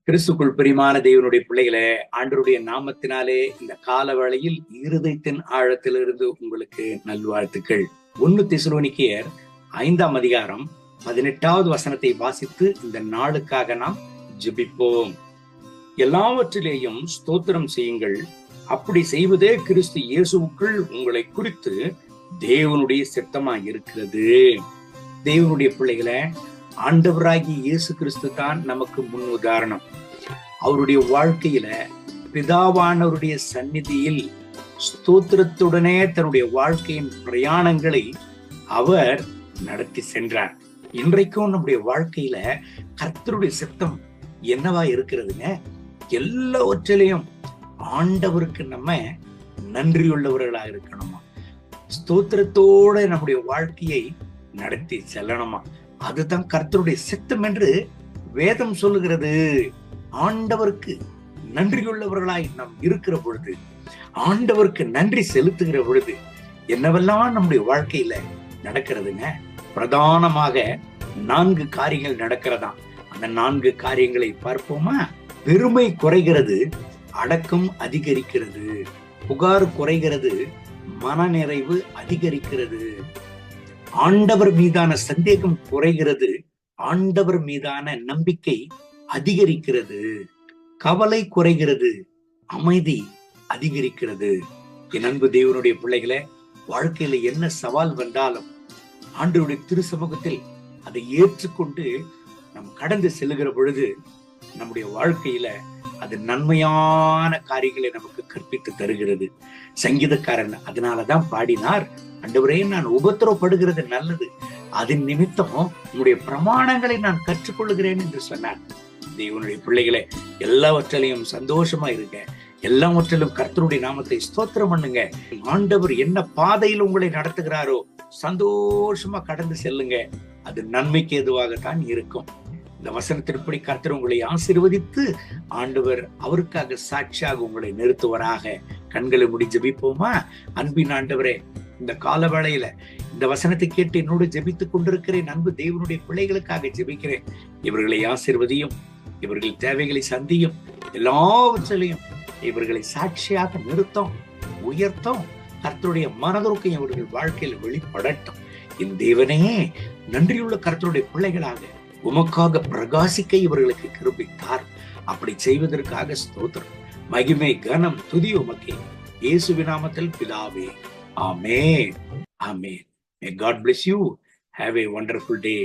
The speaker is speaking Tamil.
கிறிஸ்துக்குள் பிரியமான தேவனுடைய பிள்ளைகளே, ஆண்டவருடைய நாமத்தினாலே இந்த கால வேளையில் இருதயத்தின் ஆழத்திலிருந்து உங்களுக்கு நல்வாழ்த்துக்கள். 1 தெசலோனிக்கேயர் 5ஆம் அதிகாரம் 18வது வசனத்தை வாசித்து இந்த நாளுக்காக நாம் ஜெபிப்போம். எல்லாவற்றிலேயும் ஸ்தோத்திரம் செய்யுங்கள், அப்படி செய்வதே கிறிஸ்து இயேசுவுக்குள் உங்களை குறித்து தேவனுடைய சித்தமாய் இருக்கிறது. தேவனுடைய பிள்ளைகளை, ஆண்டவராகி இயேசு கிறிஸ்து தான் நமக்கு முன் உதாரணம். அவருடைய வாழ்க்கையில பிதாவானவருடைய சந்நிதியில் ஸ்தோத்திரத்துடனே தன்னுடைய வாழ்க்கையின் பிரயாணங்களை அவர் நடத்தி சென்றார். இன்றைக்கும் நம்முடைய வாழ்க்கையில கர்த்தருடைய சித்தம் என்னவா இருக்கிறதுங்க? எல்லாவற்றிலையும் ஆண்டவருக்கு நம்ம நன்றியுள்ளவர்களா இருக்கணுமா, ஸ்தோத்திரத்தோட நம்முடைய வாழ்க்கையை நடத்தி செல்லணுமா. அதுதான் கர்த்தருடைய சித்தம் என்று வேதம் சொல்லுகிறது. ஆண்டவருக்கு நன்றியுள்ளவர்களாய் நாம் இருக்கிற பொழுது, ஆண்டவருக்கு நன்றி செலுத்துகிற பொழுது என்னவெல்லாம் நம்முடைய வாழ்க்கையில நடக்கிறதுங்க? பிரதானமாக 4 காரியங்கள் நடக்கிறதா. அந்த 4 காரியங்களை பார்ப்போமா? பெருமை குறைகிறது, அடக்கம் அதிகரிக்கிறது. புகார் குறைகிறது, மனநிறைவு அதிகரிக்கிறது. ஆண்டவர் மீதான சந்தேகம் குறைகிறது, ஆண்டவர் மீதான நம்பிக்கை அதிகரிக்கிறது. கவலை குறைகிறது, அமைதி அதிகரிக்கிறது. என் அன்பு தேவனுடைய பிள்ளைகளை, வாழ்க்கையில என்ன சவால் வந்தாலும் ஆண்டவருடைய திரு சமூகத்தில் அதை ஏற்றுக்கொண்டு நாம் கடந்து செல்லுகிற பொழுது நம்முடைய வாழ்க்கையில அது நன்மையான காரியங்களை நமக்கு கற்பித்து தருகிறது. சங்கீதக்காரன் அதனாலதான் பாடினார், ஆண்டவரே, நான் உபத்திரவப்படுகிறது நல்லது, அதன் நிமித்தம் உங்களுடைய பிரமாணங்களை நான் கற்றுக்கொள்ளுகிறேன் என்று சொன்னார். தேவனுடைய பிள்ளைகளை, எல்லாவற்றிலையும் சந்தோஷமா இருங்க, எல்லாவற்றிலும் கர்த்தருடைய நாமத்தை ஸ்தோத்திரம் பண்ணுங்க. ஆண்டவர் என்ன பாதையில் உங்களை நடத்துகிறாரோ சந்தோஷமா கடந்து செல்லுங்க. அது நன்மைக்கு எதுவாகத்தான் இருக்கும். இந்த வசனத்தின்படி கர்த்தர் உங்களை ஆசீர்வதித்து ஆண்டவர் அவருக்காக சாட்சியாக உங்களை நிறுத்துவராக. கண்களை மூடி ஜெபிப்போமா? அன்பின் ஆண்டவரே, இந்த கால வேளையில இந்த வசனத்தை கேட்டு என்னோடு ஜெபித்துக் கொண்டிருக்கிறேன். அன்பு தேவனுடைய பிள்ளைகளுக்காக ஜெபிக்கிறேன். இவர்களை ஆசீர்வதியும், இவர்கள் தேவைகளை சந்தியும், எல்லாவற்றிலையும் இவர்களை சாட்சியாக நிறுத்தும், உயர்த்தும். கர்த்தருடைய மனதுருக்கம் இவர்கள் வாழ்க்கையில் வெளிப்படட்டும். என் தேவனே, நன்றியுள்ள கர்த்தருடைய பிள்ளைகளாக உமக்காக பிரகாசிக்க இவர்களுக்கு கிருபைத்தார். அப்படி செய்வதற்காக ஸ்தோத்திரம், மகிமை, கனம், துதி உமக்கே. இயேசுவின் நாமத்தில் பிதாவே, ஆமென், ஆமென். May God bless you. Have a wonderful day.